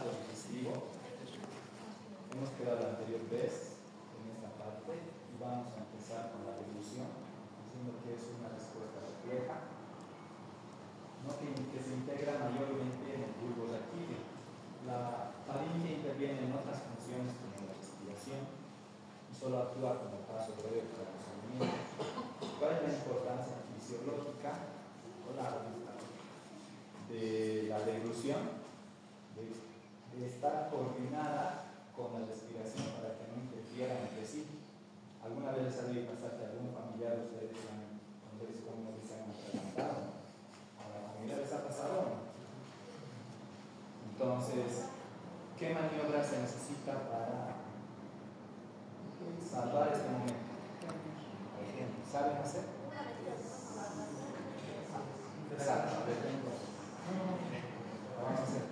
aparato digestivo. Hemos quedado la anterior vez en esta parte y vamos a empezar con la deglución, diciendo que es una respuesta refleja, ¿no? que se integra mayormente en el bulbo raquídeo. La faringe interviene en otras funciones como la respiración y solo actúa como paso breve para los alimentos. ¿Cuál es la importancia fisiológica o de la deglución? De estar coordinada con la respiración para que no interfieran entre sí. ¿Alguna vez les ha debido pasar que algún familiar de ustedes cuando les como se han atragantado? ¿A la familia les ha pasado? Entonces, ¿qué maniobra se necesita para salvar este momento? ¿Saben hacer? Exacto, vamos a hacer.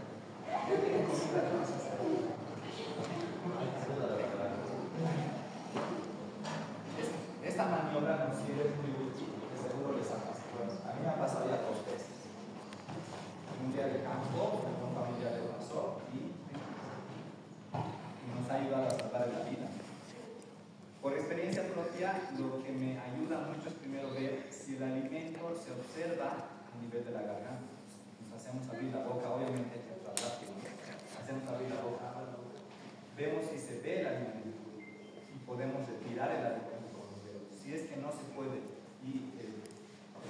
Esta maniobra nos sirve muy útil, que seguro les ha pasado. A mí me ha pasado ya 2 veces. Un día de campo, con familia le pasó y nos ha ayudado a salvar la vida. Por experiencia propia, lo que me ayuda mucho es primero ver si el alimento se observa a nivel de la garganta. Nos hacemos abrir la boca, obviamente hay que hablar rápido, ¿no? Hacemos abrir la boca, vemos si se ve el alimento y podemos retirar el alimento con los dedos. Si es que no se puede y el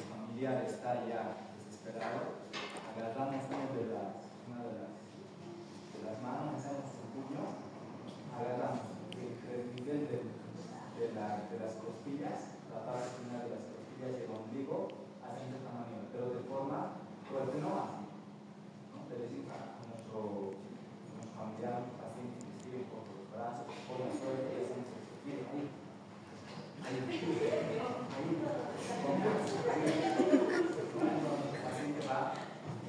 familiar está ya desesperado, agarramos una de las manos, hacemos un puño, agarramos el nivel de las costillas, la parte final de las costillas y el ombligo, haciendo esta maniobra, pero de forma fuerte, no así, ¿no? Le decimos a nuestro familiar, un paciente que escribe con los brazos, con la suerte, y hacemos el sentido ahí. Entonces el paciente va a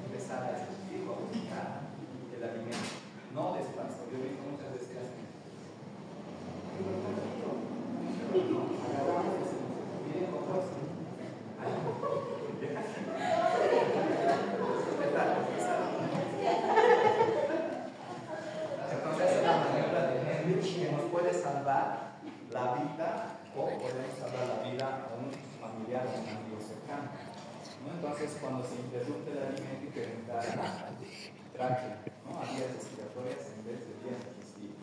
empezar a escupir o a buscar el alimento, no despacio. Yo he visto muchas veces que hacen agarramos ese miren con fuerza. Entonces es la maniobra de Henry que nos puede salvar la vida o podemos salvar la vida a un familiar o un amigo cercano, ¿no? Entonces cuando se interrumpe el alimento hay que entrar a la tráquea, ¿no? A vías respiratorias en vez de vías digestivas.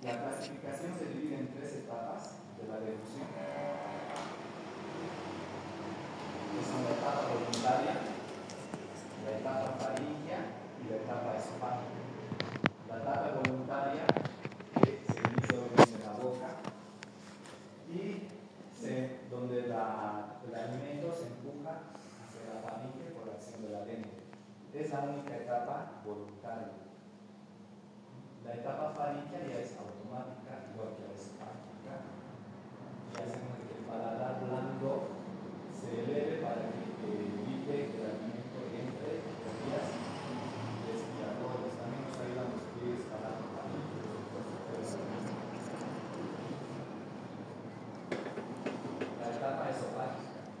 La clasificación se divide en 3 etapas de la deglución, que son la etapa voluntaria, la etapa faríngea y la etapa esofágica. La etapa voluntaria, que se inicia obviamente en la boca y donde el alimento se empuja hacia la faringe por la acción de la lengua. Es la única etapa voluntaria. La etapa faríngea ya es automática, igual que la esofágica, y hacemos que el paladar blando se eleve para que evite que el alimento entre en las vías respiratorias. También nos ayudan los pies para la faringe. La etapa esofágica,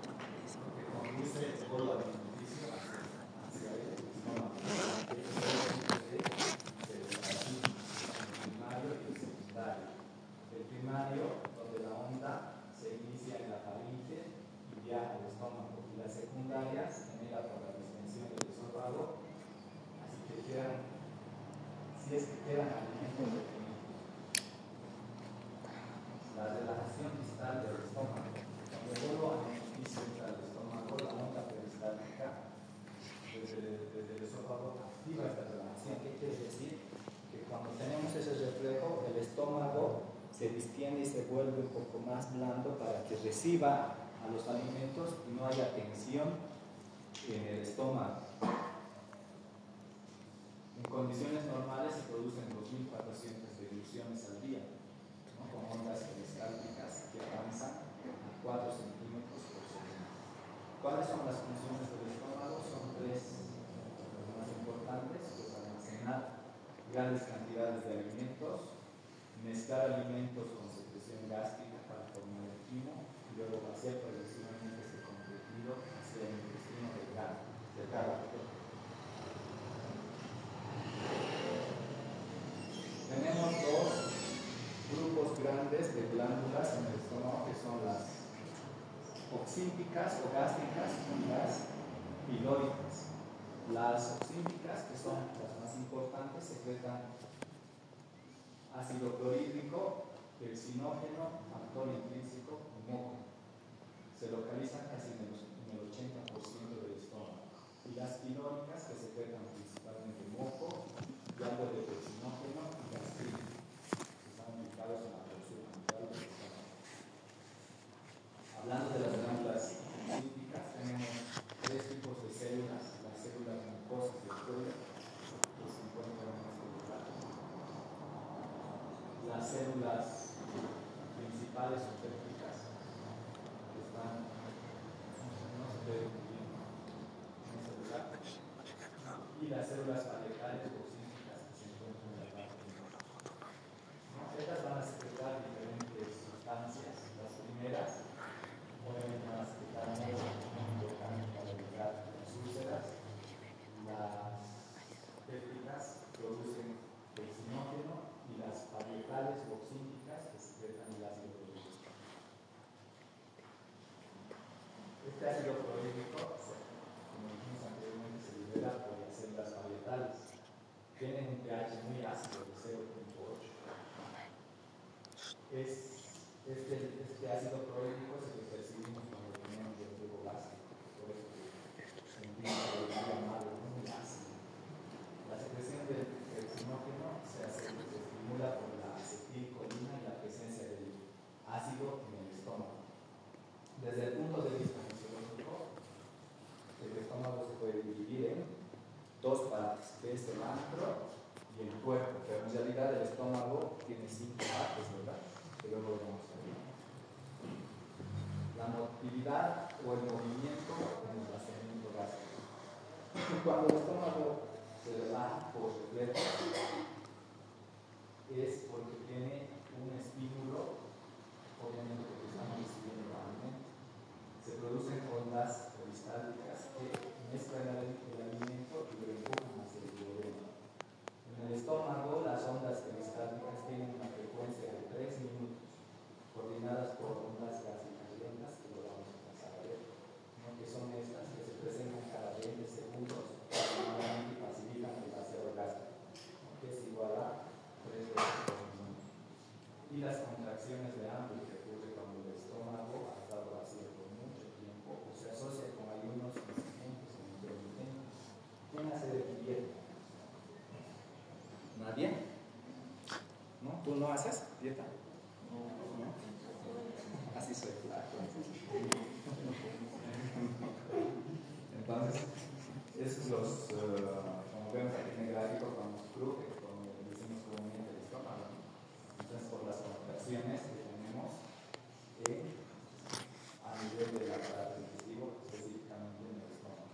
que conduce el bolo alimenticio hacia el estómago. El primario, donde la onda se inicia en la faringe y viaja al estómago, y la secundaria se genera por la distensión del esófago, así que si es que quedan alimentos retenidos. La relajación distal del estómago, cuando el bolo alimenticio entra al estómago, la onda peristáltica desde el esófago activa esta relajación. ¿Qué quiere decir? Que cuando tenemos ese reflejo, el estómago se distiende y se vuelve un poco más blando para que reciba a los alimentos y no haya tensión en el estómago. En condiciones normales se producen 2.400 degluciones al día, ¿no? Con ondas peristálticas que avanzan a 4 centímetros por segundo. ¿Cuáles son las funciones del estómago? Son 3 las más importantes: pues almacenar grandes cantidades de alimentos, mezclar alimentos con secreción gástrica para formar el quimo y luego vaciar progresivamente este contenido hacia el intestino delgado. glándulas en el estómago, que son las oxínticas o gástricas y las pilóricas. Las oxínticas, que son las más importantes, secretan ácido clorhídrico, pepsinógeno, factor intrínseco y moco. Se localizan casi en el 80% del estómago. Y las pilóricas, que secretan principalmente moco y algo de pepsinógeno y gastrina, que están ubicados en la porción central del estómago. Hablando de las glándulas oxínticas, tenemos tres tipos de células: las células mucosas del cuello, que se encuentran en este lugar, las células principales o térmicas, que están, no se ve muy bien en este lugar, y las células parietales o oxínticas, que se encuentran en la parte inferior. Estas van a secretar diferentes sustancias. Las primeras obviamente van a secretar moco, muy importante para evitar las úlceras. Las pépticas producen pepsinógeno y las parietales o oxínticas que secretan el ácido clorhídrico. Este ácido clorhídrico, como dijimos anteriormente, se libera por las células parietales. Tienen un pH muy ácido de 0.8. Este ácido clorhídrico es el que percibimos cuando tenemos el reflujo gástrico, por eso sentimos el llamado muy ácido. La secreción del pepsinógeno se estimula por la acetilcolina y la presencia del ácido en el estómago. Desde el punto de vista fisiológico, el estómago se puede dividir en dos partes, que es el antro y el cuerpo, pero en realidad el estómago tiene 5 partes, ¿verdad? Que luego vamos a ver. La motilidad o el movimiento en el vaciamiento gástrico. Cuando el estómago se relaja por completo, es porque tiene un estímulo, obviamente que estamos recibiendo el alimento. Se producen ondas peristálticas que mezclan el alimento y lo empujan hacia el duodeno. En el estómago, las ondas peristálticas tienen una frecuencia de 3 minutos, coordinadas por ondas gástricas lentas, que lo vamos a pasar a ver, ¿no? Que son estas que se presentan cada 20 segundos y facilitan el vaciado gástrico, ¿no? Que es igual a 3 veces por minuto. Y las contracciones de hambre, que ocurre cuando el estómago ha estado vacío por mucho tiempo o se asocia con ayunos insistentes o intermitentes. ¿Quién hace de dieta? ¿Nadie? ¿No? ¿Tú no haces dieta? ¿No? Así soy flaco. Entonces, es como vemos aquí en el gráfico, cuando cruje, como decimos comúnmente el estómago. Entonces, por las contracciones que tenemos a nivel del aparato digestivo, específicamente en el estómago.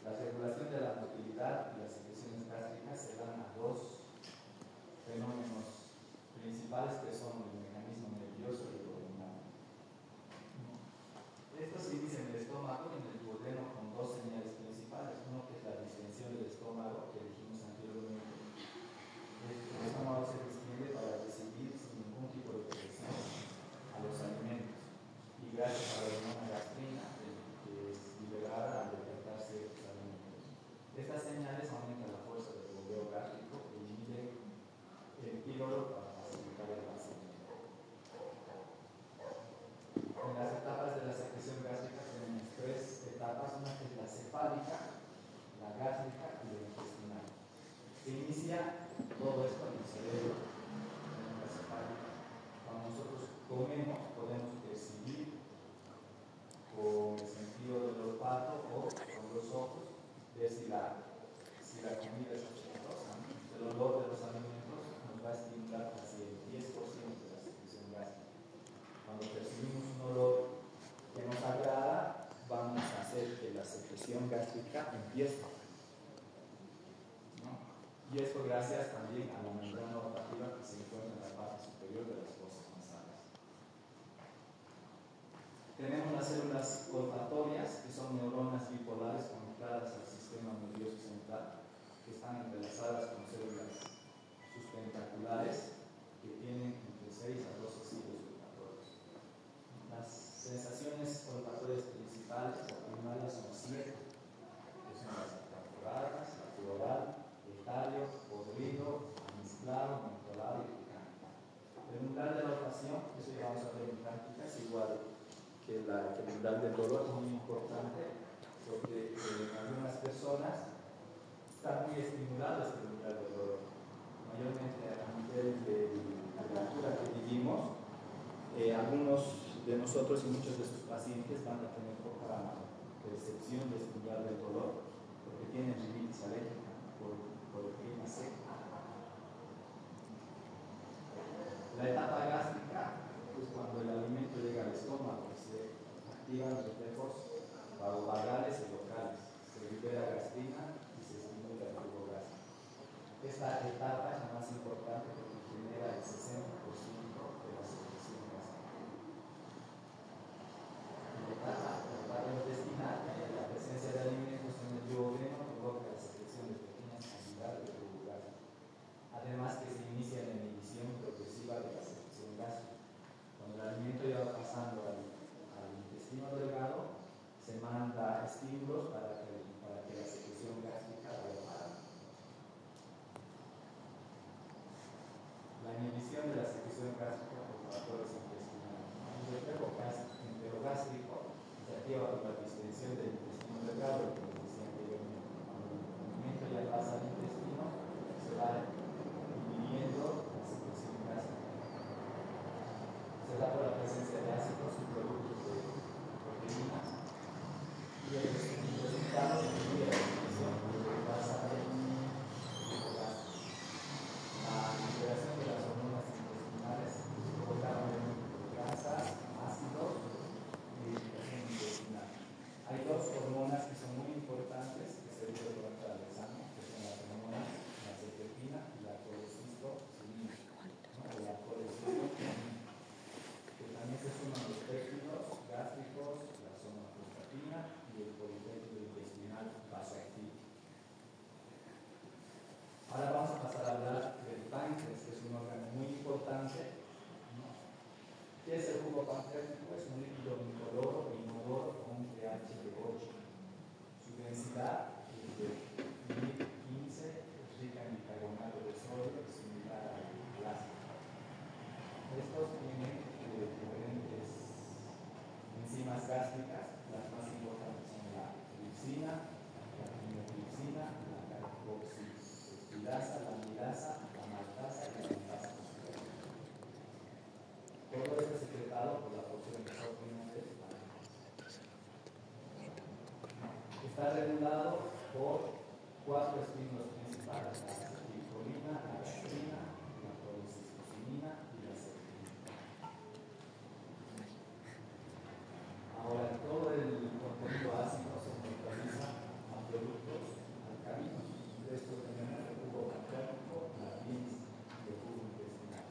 La regulación de la motilidad y las secreciones gástricas se dan a dos fenómenos principales, que son el mecanismo nervioso y el duodenal. Esto se inicia en el estómago y en el duodeno con dos señales principales. Uno, que es la distensión del estómago, que dijimos anteriormente. El estómago se distiende para recibir sin ningún tipo de presión a los alimentos, y gracias a la hormona gastrina, que es liberada al detectarse los alimentos. Estas señales aumentan la fuerza del bombeo gástrico y inhiben el píloro para facilitar el vaciamiento. En las etapas de la secreción gástrica tenemos tres etapas: una que es la cefálica, la gástrica y la intestinal. Se inicia todo esto en el cerebro, en la cefálica. Cuando nosotros comemos, podemos percibir con el sentido del olfato o con los ojos, ver si la comida es apetitosa. El olor de los alimentos nos va a estimular casi el 10% de la secreción gástrica. Cuando percibimos un olor que nos agrada, vamos a hacer que la secreción gástrica empiece, ¿no? Y esto gracias también a la membrana olfativa que se encuentra en la parte superior de las fosas nasales. Tenemos las células olfatorias, que son neuronas bipolares conectadas al sistema nervioso central, que están entrelazadas con células sustentaculares, que tienen entre que el umbral del dolor es muy importante, porque en algunas personas está muy estimulado este umbral del dolor, mayormente a nivel de la altura que vivimos. Algunos de nosotros y muchos de sus pacientes van a tener poca percepción de este umbral del dolor porque tienen rinitis alérgica por el clima seco. La etapa gástrica es cuando el alimento llega al estómago, se activan los reflejos vagovagales y locales, se libera gastrina y se estimula el flujo gástrico. Esta etapa es la más importante porque genera el 60% de la secreción gástrica. La etapa intestinal, la presencia de alimentos en el duodeno provoca la secreción de pequeñas cantidades de flujo gástrico. Además que se inicia la inhibición progresiva de la secreción gástrica. Cuando el alimento ya va pasando al intestino delgado, se manda estímulos para que la secreción gástrica vaya parando. La inhibición de la secreción gástrica por factores intestinales. El reflejo enterogástrico se activa por la distensión del intestino delgado, como decía anteriormente. Cuando el alimento ya pasa al intestino, se va inhibiendo la secreción gástrica. Se da por la presencia de ácidos y productos de proteínas y el resultado incluye la secreción que pasa del flujo gástrico. La liberación de las hormonas intestinales provoca un aumento de grasas, ácidos y irritación intestinal. Hay dos hormonas que son muy importantes que se deben de atravesar, que son las hormonas, la secretina y la colecistocinina, o la colecistocinina, que también se suman los péptidos gástricos, la somatostatina y el polipéptido intestinal vasoactivo. Ahora vamos a pasar a hablar del páncreas, que es un órgano muy importante. ¿Qué es el jugo pancreático? Es un líquido incoloro e inodoro con un pH de 8. Su densidad es de 1015, es rica en bicarbonato de sodio, similar al plástico. Estos tienen diferentes enzimas gástricas. Las más importantes son la tripsina, la timotripsina, la carboxilasa, la amilasa, la maltasa y la lactasa. Todo esto es secretado por la porción exógena del páncreas. Está regulado por 4 estímulos principales: la acetilcolina, la gastrina, la colecistocinina y la secretina. Ahora, todo el contenido ácido se neutraliza a productos alcalinos. De estos tenemos el jugo pancreático, la bilis y el jugo intestinal.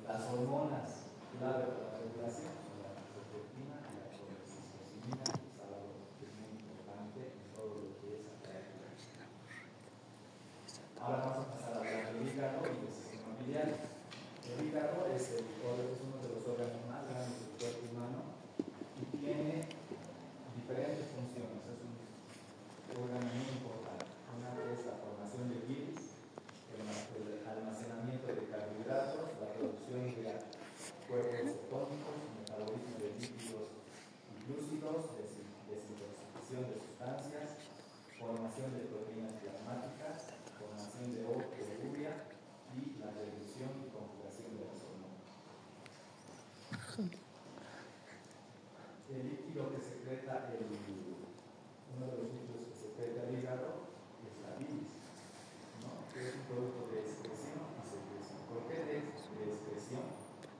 Las hormonas clave para la regulación son la secretina y la colecistocinina, que es muy importante en todo lo que es atraer. Ahora vamos a pasar a hablar del hígado y del sistema biliar. El hígado es uno de los órganos más grandes del cuerpo humano y tiene diferentes funciones. Es un órgano muy importante. Una es la formación de bilis, el almacenamiento de carbohidratos, la producción de cuerpos cetónicos, metabolismo de lípidos y glúcidos, desintoxicación de sustancias, formación de proteínas plasmáticas, formación de urea y la reducción y conjugación de las hormonas. El líquido que secreta uno de los líquidos que secreta el hígado es la bilis, ¿no? Que es un producto de excreción y secreción. ¿Por qué de excreción?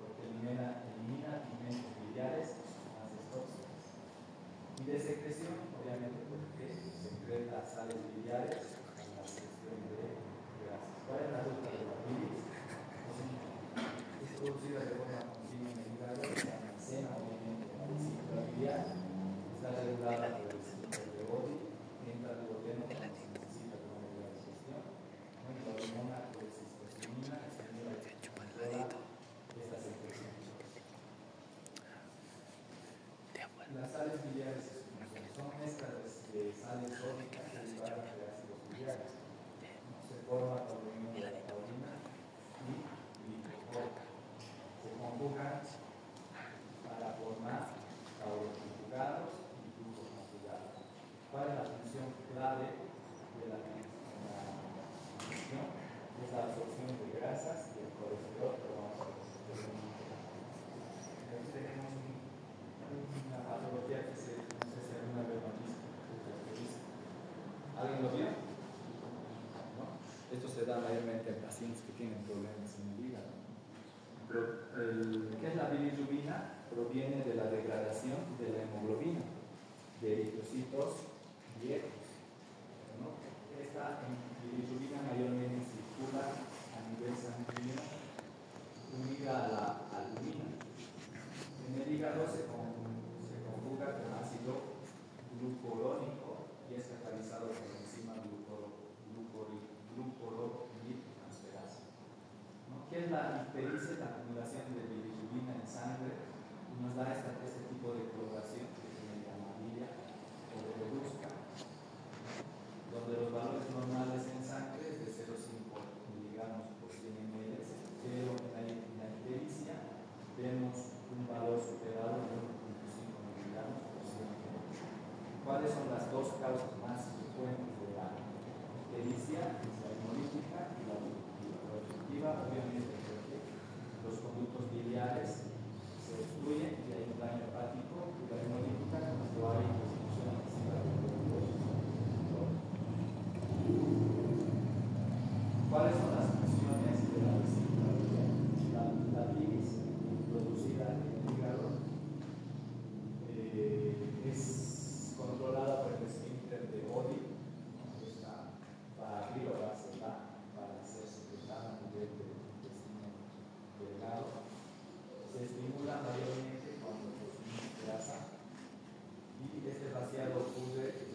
Porque elimina alimentos biliares y sustancias tóxicas. Y de secreción, obviamente, porque secreta sales biliares con la secreción de grasas. ¿Cuál es la ruta de la bilis? Es producida de forma continua en el hígado, se almacena obviamente en la vesícula biliar, está regulada por el sistema de Body, entra al duodeno cuando se necesita como la digestión, la hormona colecistocinina estimula y controla esta secreción. Las sales biliares son mezclas de sales sódicas derivadas de ácidos biliares. Se forma por la unión de la taurina y glicol. Se absorción de grasas y el colesterol, pero vamos a ver. Aquí tenemos una patología que no sé si alguna vez lo han visto. ¿Alguien lo vio? ¿No? Esto se da mayormente en pacientes que tienen problemas en el hígado. Pero ¿qué es la bilirrubina? Proviene de la degradación de la hemoglobina, de eritrocitos viejos. ¿No? Esta bilirrubina mayormente circula a nivel sanguíneo unida a la albumina. En el hígado se conjuga con ácido glucurónico y es catalizado por la enzima glucoroniltransferasa. ¿No? ¿Qué es la ictericia? La acumulación de bilirrubina en sangre y nos da este tipo de coloración que se llama amarilla o de reduzca, donde los valores normales en sangre es de 0,5 miligramos por 100 ml, pero en la ictericia vemos un valor superado de 1,5 miligramos por 100 ml. ¿Cuáles son las dos causas más frecuentes de la ictericia? Es la hemolítica y la obstructiva. La obstructiva, obviamente, porque los conductos biliares se obstruyen y hay un daño hepático, y la hemolítica cuando hay disminución excesiva de glucosa. ¿Cuáles son las funciones de la vesícula? La bilis producida en el hígado es controlada por el esfínter de Oddi, que está para arriba, para ser secretada a nivel del intestino delgado. Se estimula mayormente cuando consumimos grasa y este vaciado ocurre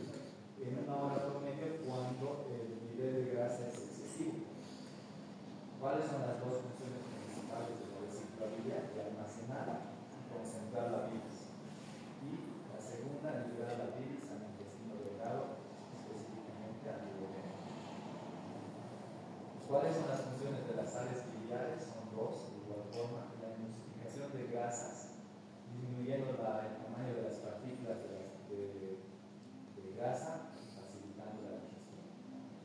en una hora promedio cuando el nivel de grasa es excesivo. ¿Cuáles son las dos funciones principales de la vesícula biliar? De almacenar y concentrar la bilis. Y la segunda, liberar la bilis al intestino delgado, específicamente al duodeno. ¿Cuáles son las funciones de las sales biliares? Son dos, de igual forma. La emulsificación de grasas, disminuyendo el tamaño de las partículas de grasa, facilitando la digestión.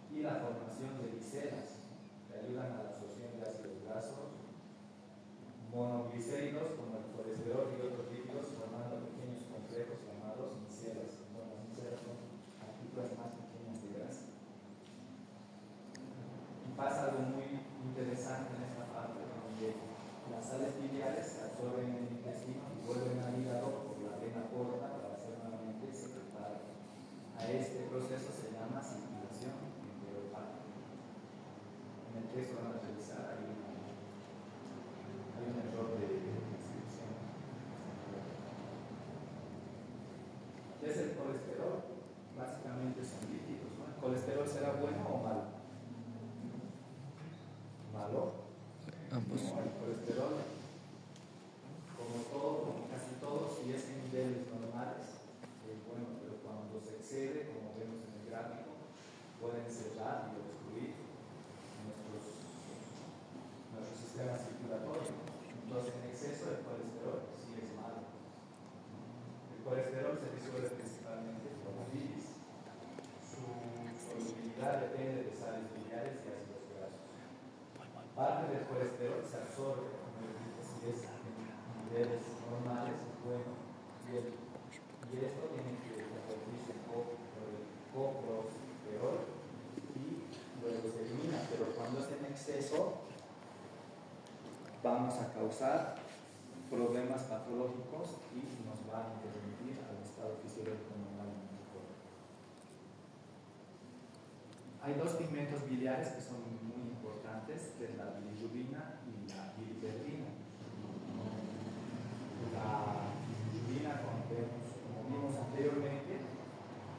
Y la formación de gliceras, que ayudan a la absorción de ácidos grasos, monoglicéridos como el colesterol y otros lípidos, formando pequeños complejos llamados micelas. Bueno, las micelas son partículas más pequeñas de grasa. Y pasa algo muy interesante en esta parte, donde las sales biliares se absorben en el intestino y vuelven al hígado por la vena porta para ser nuevamente secretadas. A este proceso se llama circulación enteropática. En el texto van a revisar, hay un error de descripción. ¿Qué es el colesterol? Básicamente son lípidos, ¿no? ¿El colesterol será bueno o malo? ¿Malo? Ambos. No, el colesterol, como casi todo, si es en niveles normales, es bueno, pero cuando se excede, como vemos en el gráfico, pueden cerrar y obstruir nuestro sistema circulatorio. Entonces, en exceso el colesterol sí es malo. El colesterol se disuelve principalmente por la bilis. Su solubilidad depende de sales biliares y ácidos grasos. Parte del colesterol se absorbe, si es en niveles normales, bueno, y esto tiene que convertirse en coprosterol y luego se elimina, pero cuando es en exceso vamos a causar problemas patológicos y nos va a interrumpir al estado fisiológico normal en el cuerpo. Hay dos pigmentos biliares que son muy importantes, que es la bilirrubina y la biliverdina. La bilirrubina, como vimos anteriormente,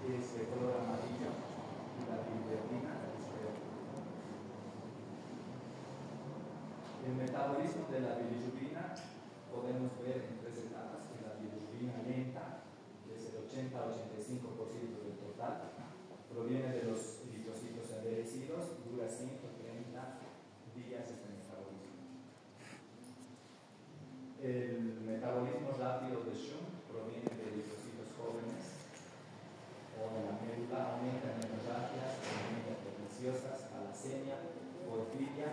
es de color amarillo y la biliverdina es verde. El metabolismo de la bilirrubina podemos ver en tres etapas, que la bilirrubina lenta, que es el 80-85% del total, proviene de los eritrocitos envejecidos y dura 130 días este metabolismo. El metabolismo rápido de Schunck proviene de eritrocitos jóvenes o de la médula, aumenta en hemorragias, aumenta perniciosas, talasemia, porfiria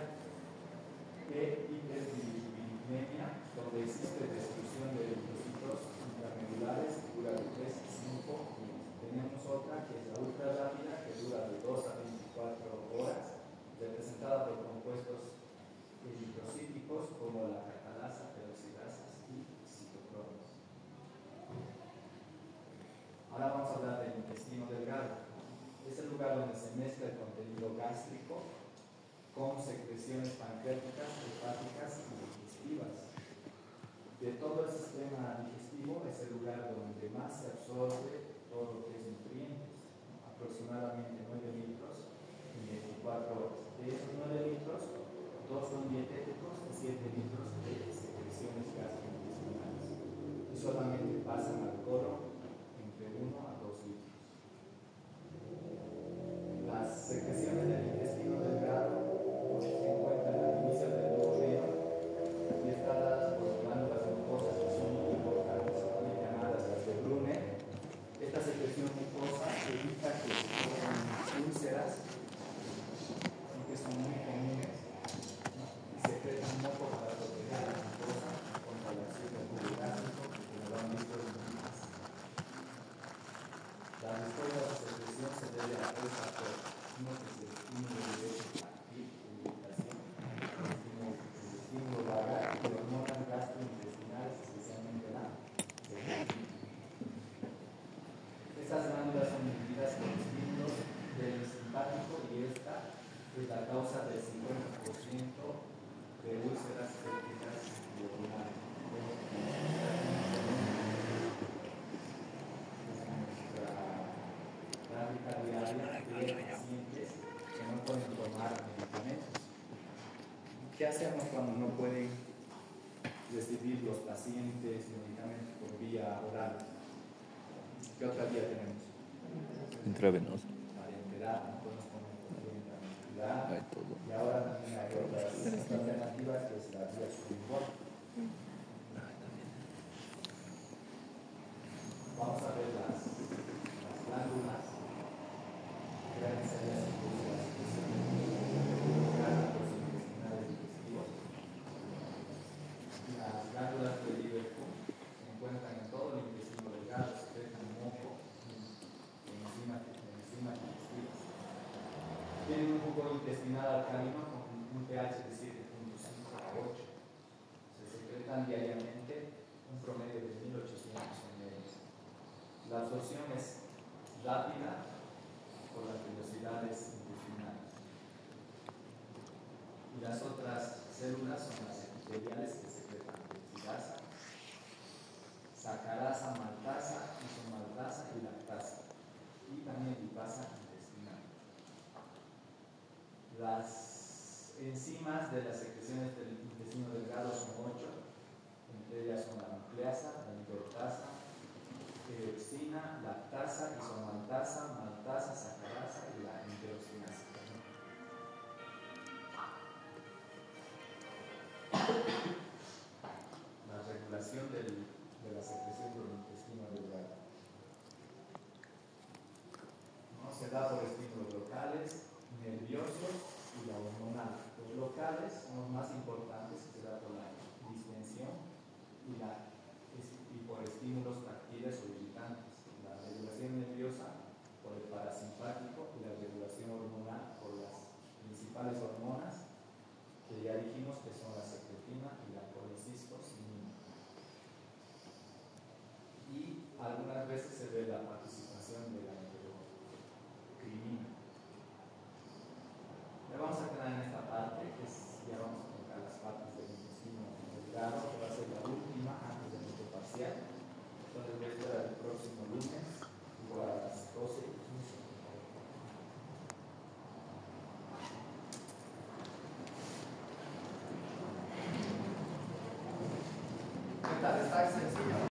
e hiperbilirubinemia, donde existe destrucción de eritrocitos intramedulares que dura de 3 a 5 días. Tenemos otra que es la ultra rápida, que dura de 2 a 24 horas, representada por compuestos eritrocíticos como la catalasa, peroxidasas y citocromas. Ahora vamos a hablar del intestino delgado. Es el lugar donde se mezcla el contenido gástrico con secreciones pancreáticas, hepáticas y digestivas. De todo el sistema digestivo es el lugar donde más se absorbe todo lo que es nutrientes, ¿no? Aproximadamente 9 litros en 24 horas. De esos 9 litros, 2 son dietéticos y 7 litros de secreciones gastrointestinales. Y solamente pasan al colon entre 1 a 2 litros. Las secreciones del intestino delgado se encuentran al inicio del duodeno y están dadas por glándulas mucosas que son muy importantes, también llamadas las de Brunner. Esta secreción mucosa evita que se formen úlceras, que son muy comunes, ¿no? Y secretan moco para proteger a la mucosa contra la acción del jugo gástrico, que lo han visto en niños. La respuesta a la secreción se debe a tres factores: uno que es el estímulo directo activo de irritación, el estímulo vagal y hormonas gastrointestinales, especialmente la secretina. Estas glándulas son inhibidas por estímulos del simpático y esta es la causa del 50% de úlceras pépticas y urinares. Práctica diaria de pacientes que no pueden tomar medicamentos. ¿Qué hacemos cuando no pueden recibir los pacientes medicamentos por vía oral? ¿Qué otra vía tenemos? Intravenoso. Parenteral, no podemos poner por vía intramuscular. Hay todo. Y ahora también hay otras alternativas que es la vía sublingual. Vamos a ver las glándulas que deben ser las intestinales digestivos. Las glándulas de Liverpool se encuentran en todo el intestino delgado, secretan moco y enzimas digestivas. Tienen un jugo intestinal alcalino con un pH de 7.5 a 8. Se secretan diariamente un promedio de 1800 ml. La absorción es rápida por las velocidades intestinales. Y las otras células son las epiteliales que secretan peptidasa, sacarasa, maltasa, isomaltasa y lactasa. Y también lipasa intestinal. Las enzimas de las secreciones del intestino delgado son 8. Entre ellas son la nucleasa, la lipotasa, tireoxina, lactasa, isomaltasa, maltasa, sacarasa y la enterocinasa. La regulación de la secreción del intestino delgado, ¿no? Se da por estímulos locales, nerviosos y la hormonal. Los locales son los más importantes, que se da por la distensión y por estímulos táctiles o irritantes. La regulación nerviosa por el parasimpático y la regulación hormonal por las principales hormonas que ya dijimos que son la secretina y la coleciscocinina. Y algunas veces se ve la participación de la enterocrinina. Ya vamos a quedar en esta parte, que ya vamos a tocar las partes del intestino delgado, que va a ser la última antes de nuestro parcial. Entonces voy a esperar el próximo lunes, igual a las 12:15. ¿Qué tal? ¿Está sencillo?